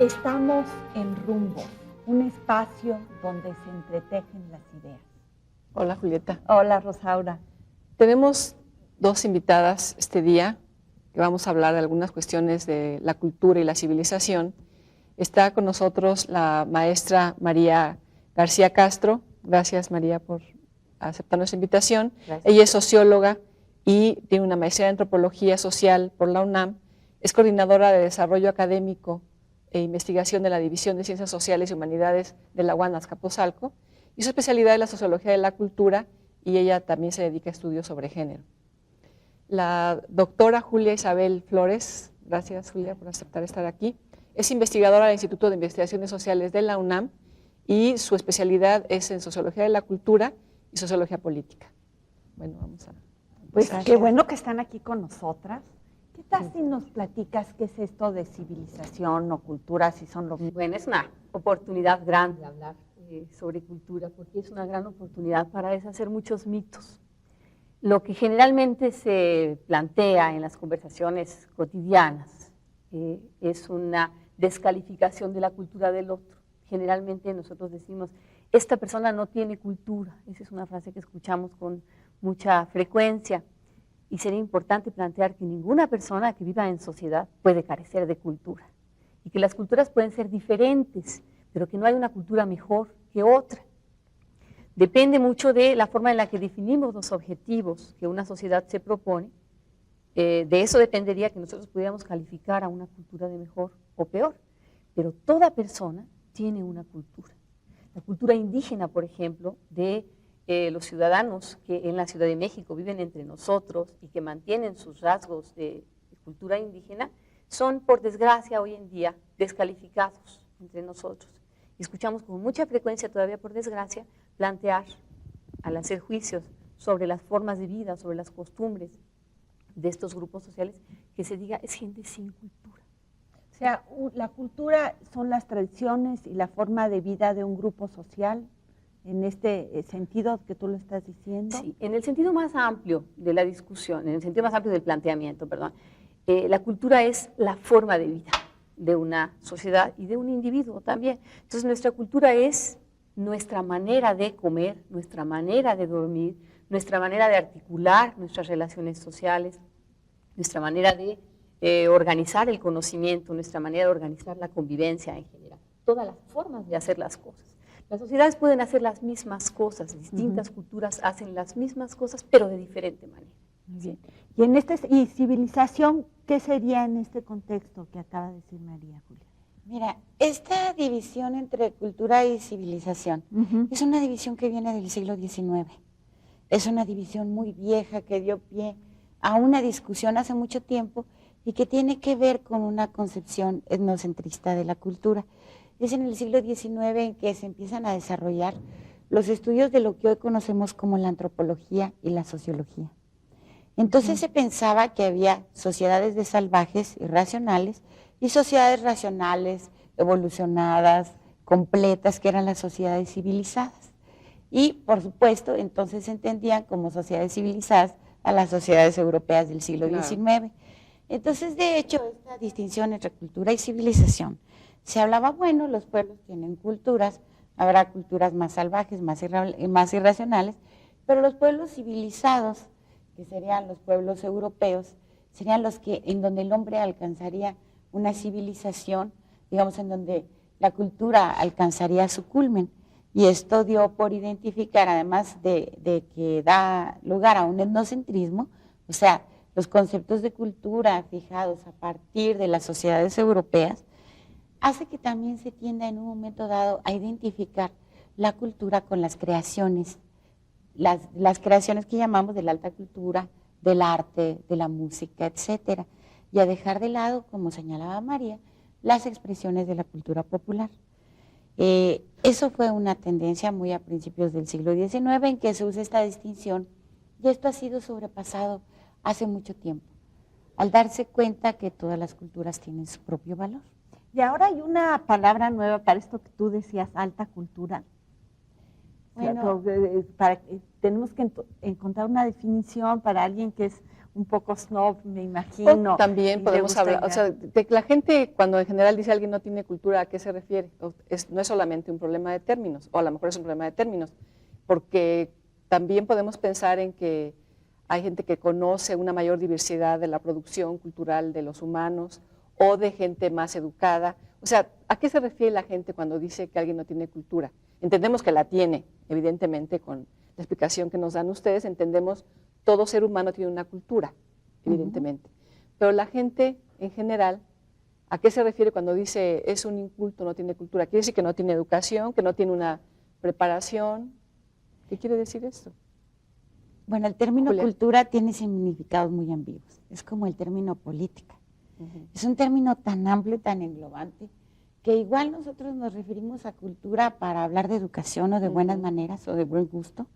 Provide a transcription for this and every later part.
Estamos en Rumbo, un espacio donde se entretejen las ideas. Hola, Julieta. Hola, Rosaura. Tenemos dos invitadas este día que vamos a hablar de algunas cuestiones de la cultura y la civilización. Está con nosotros la maestra María García Castro. Gracias, María, por aceptar nuestra invitación. Gracias. Ella es socióloga y tiene una maestría en antropología social por la UNAM. Es coordinadora de desarrollo académico e investigación de la División de Ciencias Sociales y Humanidades de la UAM Azcapotzalco, y su especialidad es la sociología de la cultura, y ella también se dedica a estudios sobre género. La doctora Julia Isabel Flores, gracias Julia por aceptar estar aquí, es investigadora del Instituto de Investigaciones Sociales de la UNAM y su especialidad es en sociología de la cultura y sociología política. Bueno, vamos a... Pues qué bueno que están aquí con nosotras. ¿Qué tal si nos platicas qué es esto de civilización o cultura, si son lo mismo? Bueno, es una oportunidad grande hablar sobre cultura, porque es una gran oportunidad para deshacer muchos mitos. Lo que generalmente se plantea en las conversaciones cotidianas es una descalificación de la cultura del otro. Generalmente nosotros decimos, esta persona no tiene cultura. Esa es una frase que escuchamos con mucha frecuencia. Y sería importante plantear que ninguna persona que viva en sociedad puede carecer de cultura. Y que las culturas pueden ser diferentes, pero que no hay una cultura mejor que otra. Depende mucho de la forma en la que definimos los objetivos que una sociedad se propone. De eso dependería que nosotros pudiéramos calificar a una cultura de mejor o peor. Pero toda persona tiene una cultura. La cultura indígena, por ejemplo, de los ciudadanos que en la Ciudad de México viven entre nosotros y que mantienen sus rasgos de cultura indígena, son, por desgracia, hoy en día descalificados entre nosotros. Y escuchamos con mucha frecuencia, todavía por desgracia, plantear, al hacer juicios sobre las formas de vida, sobre las costumbres de estos grupos sociales, que se diga, es gente sin cultura. O sea, la cultura son las tradiciones y la forma de vida de un grupo social, en este sentido que tú lo estás diciendo. Sí, en el sentido más amplio de la discusión, en el sentido más amplio del planteamiento, perdón, la cultura es la forma de vida de una sociedad y de un individuo también. Entonces nuestra cultura es nuestra manera de comer, nuestra manera de dormir, nuestra manera de articular nuestras relaciones sociales, nuestra manera de organizar el conocimiento, nuestra manera de organizar la convivencia en general, todas las formas de hacer las cosas. Las sociedades pueden hacer las mismas cosas, distintas culturas hacen las mismas cosas, pero de diferente manera. Bien. Y civilización, ¿qué sería en este contexto que acaba de decir María Julia? Mira, esta división entre cultura y civilización es una división que viene del siglo XIX. Es una división muy vieja que dio pie a una discusión hace mucho tiempo y que tiene que ver con una concepción etnocentrista de la cultura. Es en el siglo XIX en que se empiezan a desarrollar los estudios de lo que hoy conocemos como la antropología y la sociología. Entonces se pensaba que había sociedades de salvajes irracionales y sociedades racionales, evolucionadas, completas, que eran las sociedades civilizadas. Y, por supuesto, entonces se entendían como sociedades civilizadas a las sociedades europeas del siglo XIX. Entonces, de hecho, esta distinción entre cultura y civilización, se hablaba, bueno, los pueblos tienen culturas, habrá culturas más salvajes, más irracionales, pero los pueblos civilizados, que serían los pueblos europeos, serían los que en donde el hombre alcanzaría una civilización, digamos, en donde la cultura alcanzaría su culmen. Y esto dio por identificar, además de que da lugar a un etnocentrismo, o sea, los conceptos de cultura fijados a partir de las sociedades europeas, hace que también se tienda en un momento dado a identificar la cultura con las creaciones, las creaciones que llamamos de la alta cultura, del arte, de la música, etcétera, y a dejar de lado, como señalaba María, las expresiones de la cultura popular. Eso fue una tendencia muy a principios del siglo XIX en que se usa esta distinción, y esto ha sido sobrepasado hace mucho tiempo, al darse cuenta que todas las culturas tienen su propio valor. Y ahora hay una palabra nueva para esto que tú decías, alta cultura. Bueno, tenemos que encontrar una definición para alguien que es un poco snob, me imagino. También podemos hablar, o sea, de que la gente cuando en general dice alguien no tiene cultura, ¿a qué se refiere? No es solamente un problema de términos, o a lo mejor es un problema de términos, porque también podemos pensar en que hay gente que conoce una mayor diversidad de la producción cultural de los humanos o de gente más educada. O sea, ¿a qué se refiere la gente cuando dice que alguien no tiene cultura? Entendemos que la tiene, evidentemente, con la explicación que nos dan ustedes, entendemos todo ser humano tiene una cultura, evidentemente. Pero la gente en general, ¿a qué se refiere cuando dice es un inculto, no tiene cultura? ¿Quiere decir que no tiene educación, que no tiene una preparación? ¿Qué quiere decir esto? Bueno, el término Julia. cultura tiene significados muy ambiguos. Es como el término política. Es un término tan amplio y tan englobante que igual nosotros nos referimos a cultura para hablar de educación o de buenas maneras o de buen gusto,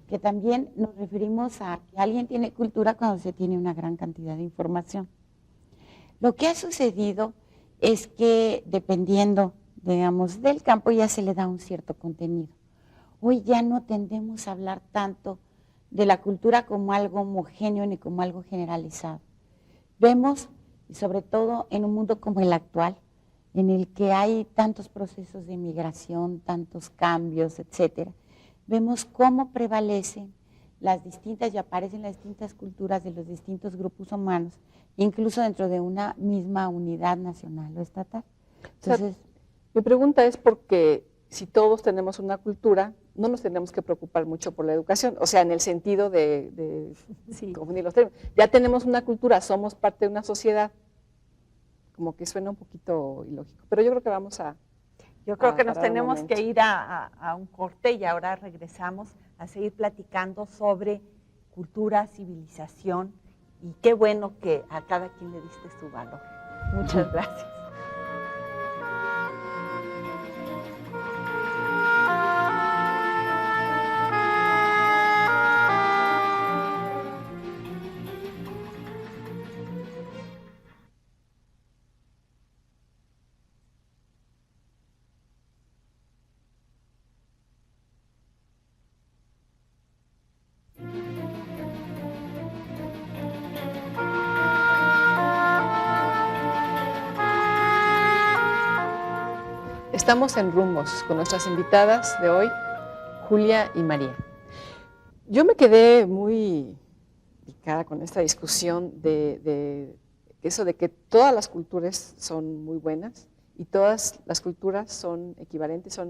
que también nos referimos a que alguien tiene cultura cuando se tiene una gran cantidad de información. Lo que ha sucedido es que dependiendo, digamos, del campo ya se le da un cierto contenido. Hoy ya no tendemos a hablar tanto de la cultura como algo homogéneo ni como algo generalizado. Vemos, y sobre todo en un mundo como el actual, en el que hay tantos procesos de migración, tantos cambios, etcétera, vemos cómo prevalecen las distintas y aparecen las distintas culturas de los distintos grupos humanos, incluso dentro de una misma unidad nacional o estatal. Entonces, o sea, mi pregunta es porque si todos tenemos una cultura, no nos tenemos que preocupar mucho por la educación, o sea, en el sentido de confundir los términos. Ya tenemos una cultura, somos parte de una sociedad, como que suena un poquito ilógico, pero yo creo que vamos a... Yo creo que nos tenemos que ir a un corte y ahora regresamos a seguir platicando sobre cultura, civilización, y qué bueno que a cada quien le diste su valor. Muchas gracias. Estamos en Rumbos con nuestras invitadas de hoy, Julia y María. Yo me quedé muy picada con esta discusión de eso de que todas las culturas son muy buenas y todas las culturas son equivalentes,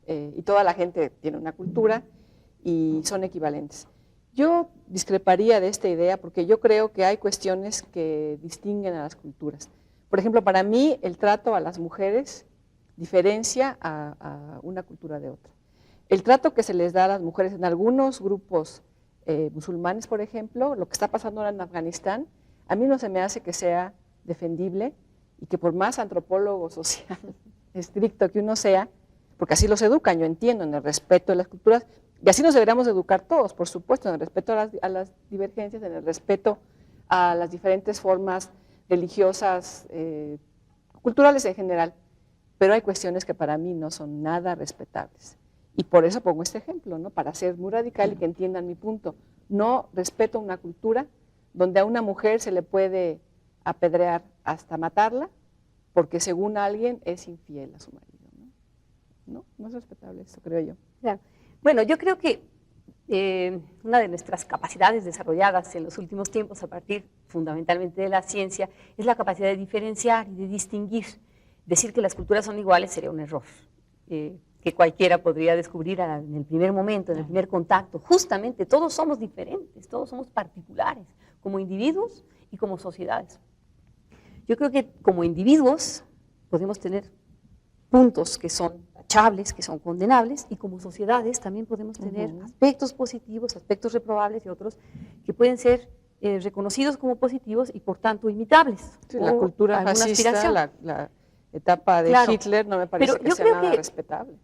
y toda la gente tiene una cultura y son equivalentes. Yo discreparía de esta idea porque yo creo que hay cuestiones que distinguen a las culturas. Por ejemplo, para mí el trato a las mujeres diferencia a una cultura de otra. El trato que se les da a las mujeres en algunos grupos musulmanes, por ejemplo, lo que está pasando ahora en Afganistán, a mí no se me hace que sea defendible y que por más antropólogo social estricto que uno sea, porque así los educan, yo entiendo, en el respeto de las culturas, y así nos deberíamos educar todos, por supuesto, en el respeto a las divergencias, en el respeto a las diferentes formas religiosas, culturales en general. Pero hay cuestiones que para mí no son nada respetables. Y por eso pongo este ejemplo, ¿no? Para ser muy radical y que entiendan mi punto. No respeto una cultura donde a una mujer se le puede apedrear hasta matarla porque según alguien es infiel a su marido, ¿no? No es respetable esto, creo yo. Claro. Bueno, yo creo que una de nuestras capacidades desarrolladas en los últimos tiempos a partir fundamentalmente de la ciencia es la capacidad de diferenciar y de distinguir. Decir que las culturas son iguales sería un error, que cualquiera podría descubrir en el primer momento, en el primer contacto. Justamente, todos somos diferentes, todos somos particulares, como individuos y como sociedades. Yo creo que como individuos podemos tener puntos que son tachables, que son condenables, y como sociedades también podemos tener aspectos positivos, aspectos reprobables y otros que pueden ser reconocidos como positivos y por tanto imitables. Sí, la cultura fascista, la etapa de Hitler no me parece que sea nada respetable.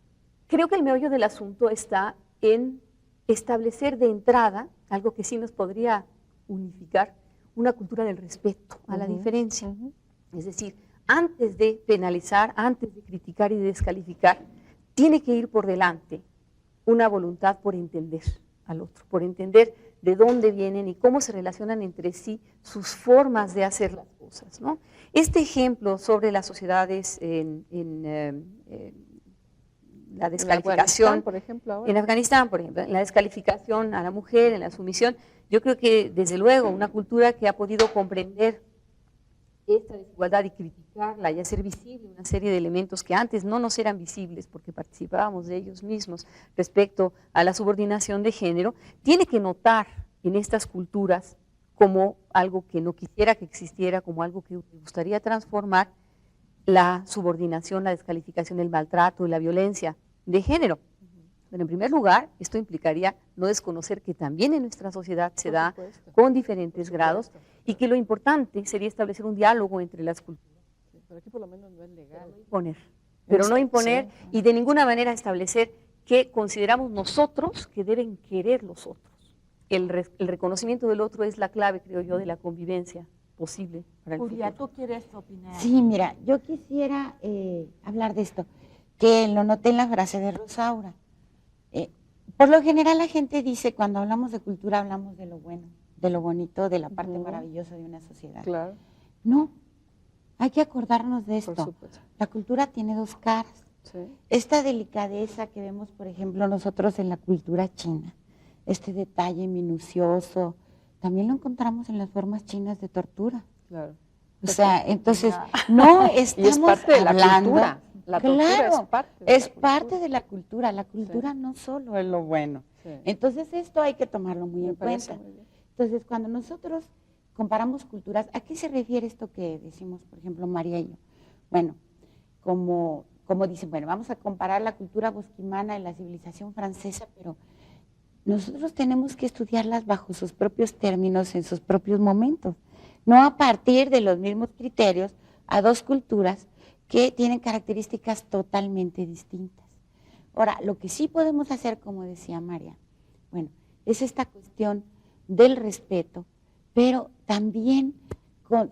Creo que el meollo del asunto está en establecer de entrada algo que sí nos podría unificar, una cultura del respeto a la diferencia. Es decir, antes de penalizar, antes de criticar y de descalificar, tiene que ir por delante una voluntad por entender al otro, por entender de dónde vienen y cómo se relacionan entre sí sus formas de hacer las cosas, ¿no? Este ejemplo sobre las sociedades en la descalificación, por ejemplo, ahora. en Afganistán, por ejemplo, en la descalificación a la mujer, en la sumisión, yo creo que desde luego una cultura que ha podido comprender esta desigualdad y criticarla y hacer visible una serie de elementos que antes no nos eran visibles porque participábamos de ellos mismos respecto a la subordinación de género, tiene que notar en estas culturas como algo que no quisiera que existiera, como algo que gustaría transformar, la subordinación, la descalificación, el maltrato y la violencia de género. Pero en primer lugar, esto implicaría no desconocer que también en nuestra sociedad se da con diferentes grados y que lo importante sería establecer un diálogo entre las culturas. Pero aquí por lo menos no es legal. Pero no imponer y de ninguna manera establecer que consideramos nosotros que deben querer los otros. El reconocimiento del otro es la clave, creo yo, de la convivencia posible para el Julia, futuro. ¿tú quieres opinar? Sí, mira, yo quisiera hablar de esto, que lo noté en la frase de Rosaura. Por lo general la gente dice, cuando hablamos de cultura, hablamos de lo bueno, de lo bonito, de la parte maravillosa de una sociedad. Claro. No, hay que acordarnos de Por esto. supuesto. La cultura tiene dos caras. Sí. Esta delicadeza que vemos, por ejemplo, nosotros en la cultura china, este detalle minucioso, también lo encontramos en las formas chinas de tortura. Claro. O sea, entonces, no estamos Y es parte de la hablando, cultura. La tortura claro, es parte de la cultura. la cultura no solo es lo bueno. Sí. Entonces esto hay que tomarlo muy Me en parece cuenta. muy bien. Entonces cuando nosotros comparamos culturas, ¿a qué se refiere esto que decimos, por ejemplo, María y yo? Bueno, como dicen, bueno, vamos a comparar la cultura bosquimana y la civilización francesa, pero nosotros tenemos que estudiarlas bajo sus propios términos, en sus propios momentos, no a partir de los mismos criterios a dos culturas que tienen características totalmente distintas. Ahora, lo que sí podemos hacer, como decía María, bueno, es esta cuestión del respeto, pero también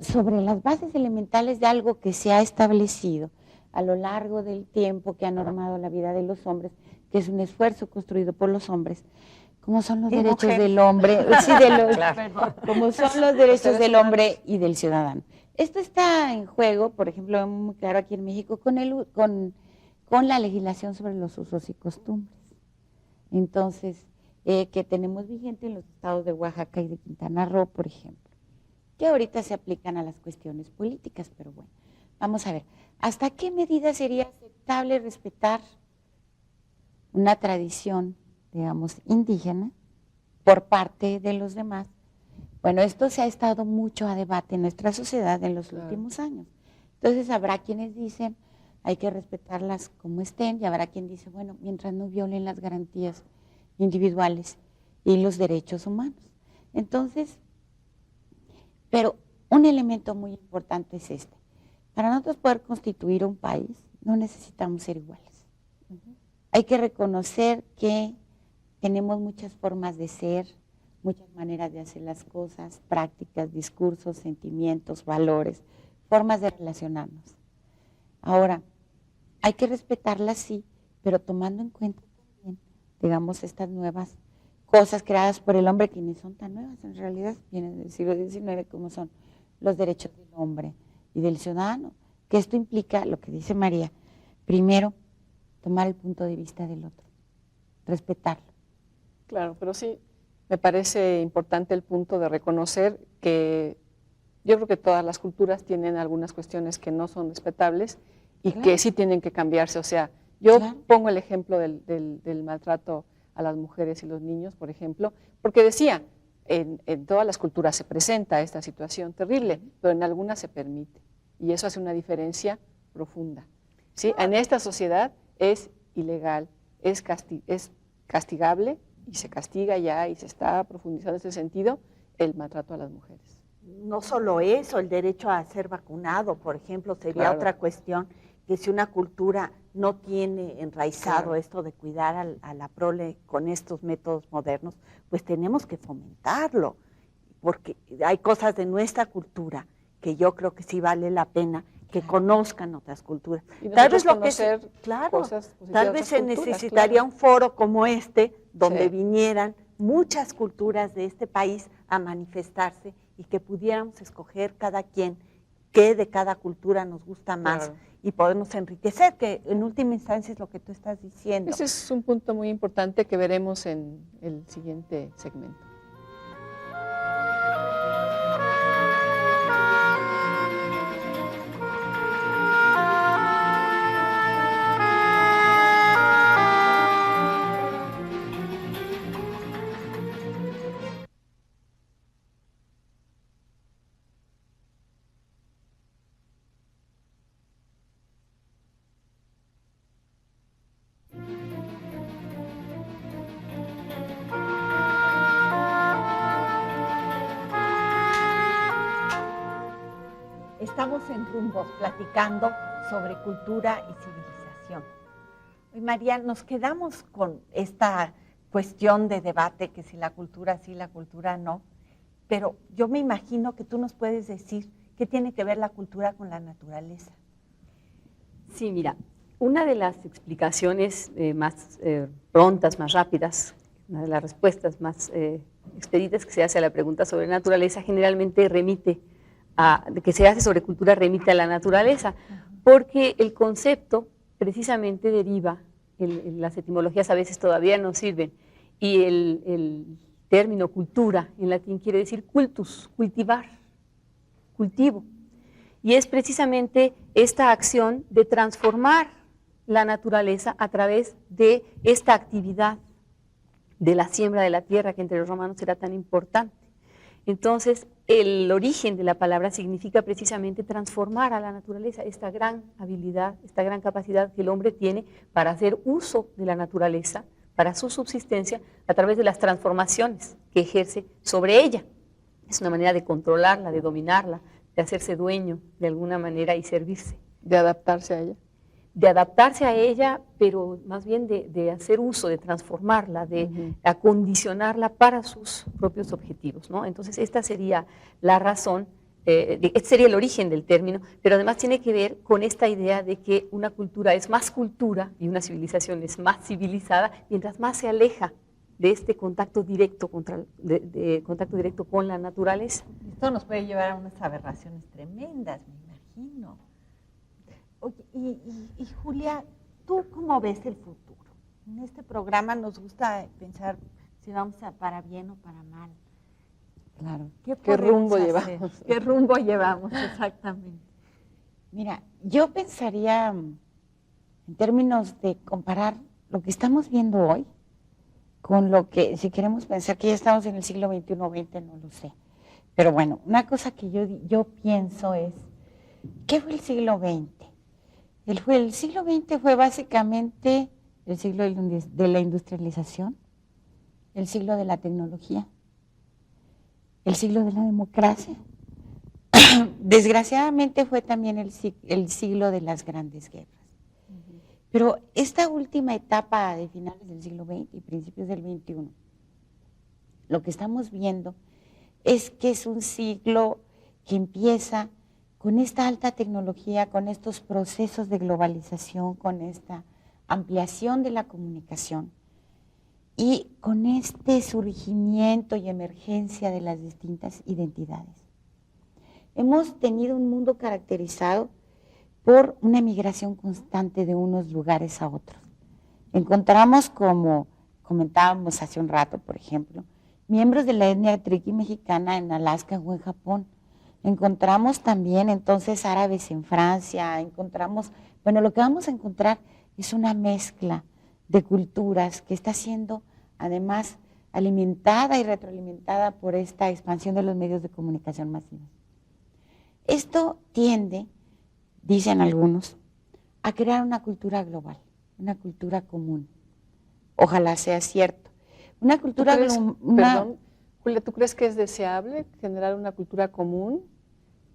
sobre las bases elementales de algo que se ha establecido a lo largo del tiempo, que ha normado la vida de los hombres, que es un esfuerzo construido por los hombres, como son los derechos del hombre, sí, como son los derechos del hombre y del ciudadano. Esto está en juego, por ejemplo, muy claro aquí en México, con la legislación sobre los usos y costumbres. Entonces, que tenemos vigente en los estados de Oaxaca y de Quintana Roo, por ejemplo, que ahorita se aplican a las cuestiones políticas, pero bueno, vamos a ver, ¿hasta qué medida sería aceptable respetar una tradición, digamos, indígena por parte de los demás? Bueno, esto se ha estado mucho a debate en nuestra sociedad en los últimos años. Entonces habrá quienes dicen, hay que respetarlas como estén, y habrá quien dice, bueno, mientras no violen las garantías individuales y los derechos humanos. Entonces, pero un elemento muy importante es este. Para nosotros poder constituir un país, no necesitamos ser iguales. Hay que reconocer que tenemos muchas formas de ser, muchas maneras de hacer las cosas, prácticas, discursos, sentimientos, valores, formas de relacionarnos. Ahora, hay que respetarlas, sí, pero tomando en cuenta también, digamos, estas nuevas cosas creadas por el hombre, que ni son tan nuevas, en realidad vienen del siglo XIX, como son los derechos del hombre y del ciudadano, que esto implica, lo que dice María, primero, tomar el punto de vista del otro, respetarlo. Claro, pero sí, me parece importante el punto de reconocer que yo creo que todas las culturas tienen algunas cuestiones que no son respetables y que sí tienen que cambiarse. O sea, yo pongo el ejemplo del maltrato a las mujeres y los niños, por ejemplo, porque decía, en todas las culturas se presenta esta situación terrible, pero en algunas se permite. Y eso hace una diferencia profunda. ¿Sí? En esta sociedad es ilegal, es castigable, y se castiga ya y se está profundizando en ese sentido el maltrato a las mujeres. No solo eso, el derecho a ser vacunado, por ejemplo, sería otra cuestión, que si una cultura no tiene enraizado esto de cuidar a la prole con estos métodos modernos, pues tenemos que fomentarlo, porque hay cosas de nuestra cultura que yo creo que sí vale la pena que conozcan otras culturas. Tal vez lo que tal vez se necesitaría un foro como este, donde vinieran muchas culturas de este país a manifestarse y que pudiéramos escoger cada quien qué de cada cultura nos gusta más, claro, y podernos enriquecer, que en última instancia es lo que tú estás diciendo. Ese es un punto muy importante que veremos en el siguiente segmento. Estamos en Rumbos platicando sobre cultura y civilización. Hoy, María, nos quedamos con esta cuestión de debate, que si la cultura sí, la cultura no, pero yo me imagino que tú nos puedes decir qué tiene que ver la cultura con la naturaleza. Sí, mira, una de las explicaciones más prontas, más rápidas, una de las respuestas más expeditas que se hace a la pregunta sobre naturaleza generalmente remite que se hace sobre cultura remite a la naturaleza, porque el concepto precisamente deriva, las etimologías a veces todavía no sirven, y el término cultura en latín quiere decir cultus, cultivar, cultivo, y es precisamente esta acción de transformar la naturaleza a través de esta actividad de la siembra de la tierra que entre los romanos era tan importante. Entonces, el origen de la palabra significa precisamente transformar a la naturaleza, esta gran habilidad, esta gran capacidad que el hombre tiene para hacer uso de la naturaleza, para su subsistencia, a través de las transformaciones que ejerce sobre ella. Es una manera de controlarla, de dominarla, de hacerse dueño de alguna manera y servirse. De adaptarse a ella. De adaptarse a ella, pero más bien de hacer uso, de transformarla, de acondicionarla para sus propios objetivos, ¿no? Entonces, esta sería la razón, este sería el origen del término, pero además tiene que ver con esta idea de que una cultura es más cultura y una civilización es más civilizada, mientras más se aleja de este contacto directo, contacto directo con la naturaleza. Esto nos puede llevar a unas aberraciones tremendas, me imagino. Oye, y Julia, ¿tú cómo ves el futuro? En este programa nos gusta pensar si vamos para bien o para mal. Claro. ¿Qué rumbo llevamos? ¿Qué rumbo llevamos, exactamente? Mira, yo pensaría en términos de comparar lo que estamos viendo hoy con lo que, si queremos pensar que ya estamos en el siglo XXI o XX, no lo sé. Pero bueno, una cosa que yo pienso es, ¿qué fue el siglo XX? El siglo XX fue básicamente el siglo de la industrialización, el siglo de la tecnología, el siglo de la democracia. Desgraciadamente fue también el siglo de las grandes guerras. Pero esta última etapa de finales del siglo XX y principios del XXI, lo que estamos viendo es que es un siglo que empieza con esta alta tecnología, con estos procesos de globalización, con esta ampliación de la comunicación y con este surgimiento y emergencia de las distintas identidades. Hemos tenido un mundo caracterizado por una migración constante de unos lugares a otros. Encontramos, como comentábamos hace un rato, por ejemplo, miembros de la etnia triqui mexicana en Alaska o en Japón. Encontramos también entonces árabes en Francia, bueno, lo que vamos a encontrar es una mezcla de culturas que está siendo además alimentada y retroalimentada por esta expansión de los medios de comunicación masivos. Esto tiende, dicen algunos, a crear una cultura global, una cultura común. Ojalá sea cierto. Una cultura Perdón, Julia, ¿tú crees que es deseable generar una cultura común?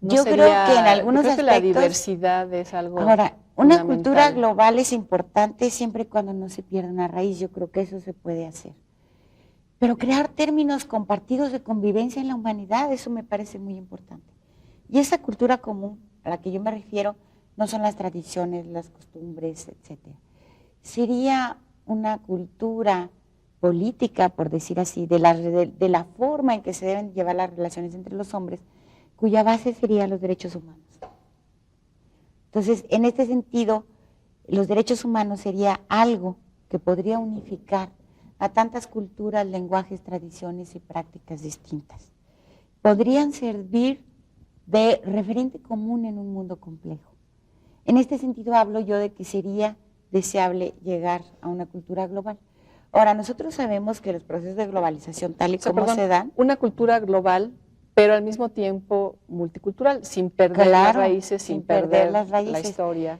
Yo creo que en algunos aspectos la diversidad es algo Ahora, una cultura global es importante siempre y cuando no se pierda una raíz. Yo creo que eso se puede hacer. Pero crear términos compartidos de convivencia en la humanidad, eso me parece muy importante. Y esa cultura común a la que yo me refiero no son las tradiciones, las costumbres, etc. Sería una cultura política, por decir así, de la forma en que se deben llevar las relaciones entre los hombres, cuya base serían los derechos humanos. Entonces, en este sentido, los derechos humanos sería algo que podría unificar a tantas culturas, lenguajes, tradiciones y prácticas distintas. Podrían servir de referente común en un mundo complejo. En este sentido hablo yo de que sería deseable llegar a una cultura global. Ahora, nosotros sabemos que los procesos de globalización tal y como se dan... Una cultura global, pero al mismo tiempo multicultural, sin perder las raíces, sin perder la historia.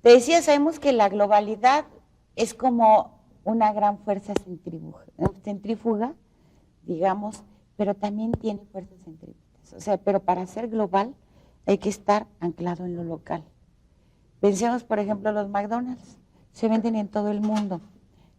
Te decía, sabemos que la globalidad es como una gran fuerza centrífuga, digamos, pero también tiene fuerzas centrífugas. O sea, pero para ser global hay que estar anclado en lo local. Pensemos, por ejemplo, los McDonald's. Se venden en todo el mundo,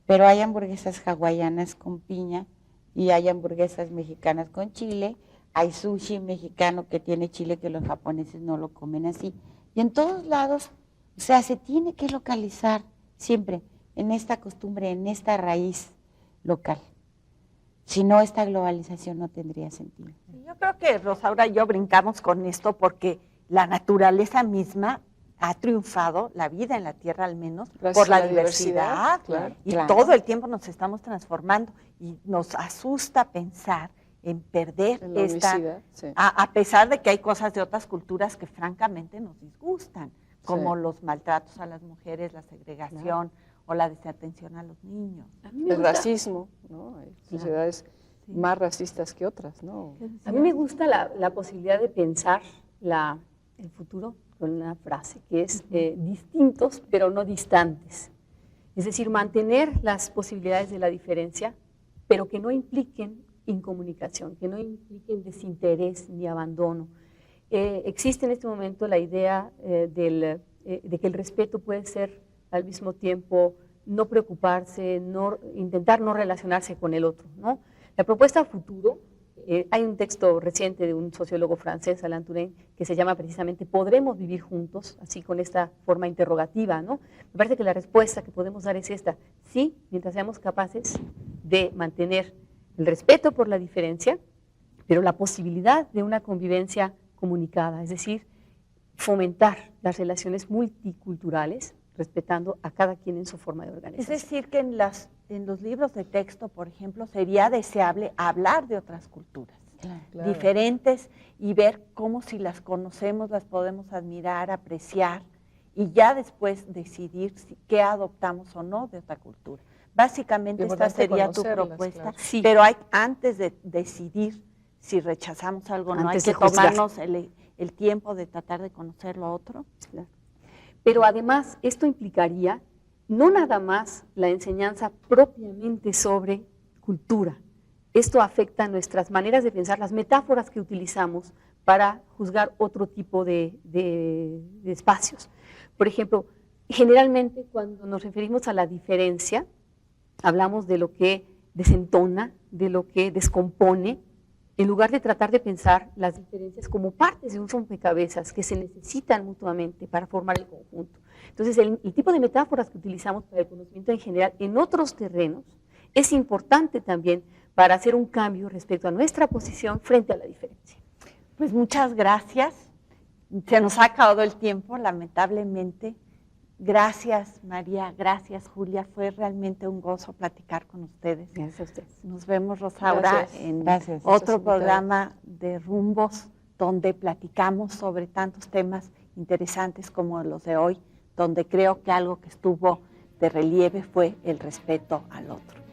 pero hay hamburguesas hawaianas con piña y hay hamburguesas mexicanas con chile, hay sushi mexicano que tiene chile que los japoneses no lo comen así. Y en todos lados, o sea, se tiene que localizar siempre en esta costumbre, en esta raíz local. Si no, esta globalización no tendría sentido. Yo creo que Rosaura y yo brincamos con esto porque la naturaleza misma ha triunfado, la vida en la Tierra al menos, por la diversidad. Y todo el tiempo nos estamos transformando y nos asusta pensar en perder esta, a pesar de que hay cosas de otras culturas que francamente nos disgustan, como los maltratos a las mujeres, la segregación o la desatención a los niños. El racismo, ¿no? Hay sociedades más racistas que otras, ¿no? A mí me gusta la posibilidad de pensar el futuro con una frase que es distintos pero no distantes. Es decir, mantener las posibilidades de la diferencia, pero que no impliquen incomunicación, que no impliquen desinterés ni abandono. Existe en este momento la idea de que el respeto puede ser al mismo tiempo no preocuparse, intentar no relacionarse con el otro, ¿no? La propuesta a futuro, hay un texto reciente de un sociólogo francés, Alain Touraine, que se llama precisamente ¿podremos vivir juntos? Así con esta forma interrogativa, ¿no? Me parece que la respuesta que podemos dar es esta: sí, mientras seamos capaces de mantener el respeto por la diferencia, pero la posibilidad de una convivencia comunicada, es decir, fomentar las relaciones multiculturales, respetando a cada quien en su forma de organización. Es decir, que en los libros de texto, por ejemplo, sería deseable hablar de otras culturas diferentes y ver cómo, si las conocemos, las podemos admirar, apreciar y ya después decidir qué adoptamos o no de otra cultura. Básicamente esta sería tu propuesta, pero antes de decidir si rechazamos algo o no, hay que tomarnos el tiempo de tratar de conocer lo otro. Pero además esto implicaría no nada más la enseñanza propiamente sobre cultura. Esto afecta nuestras maneras de pensar, las metáforas que utilizamos para juzgar otro tipo de espacios. Por ejemplo, generalmente cuando nos referimos a la diferencia, hablamos de lo que desentona, de lo que descompone, en lugar de tratar de pensar las diferencias como partes de un rompecabezas que se necesitan mutuamente para formar el conjunto. Entonces, el tipo de metáforas que utilizamos para el conocimiento en general en otros terrenos es importante también para hacer un cambio respecto a nuestra posición frente a la diferencia. Pues muchas gracias. Se nos ha acabado el tiempo, lamentablemente. Gracias, María. Gracias, Julia. Fue realmente un gozo platicar con ustedes. Gracias a ustedes. Nos vemos, Rosaura, en otro programa de Rumbos, donde platicamos sobre tantos temas interesantes como los de hoy, donde creo que algo que estuvo de relieve fue el respeto al otro.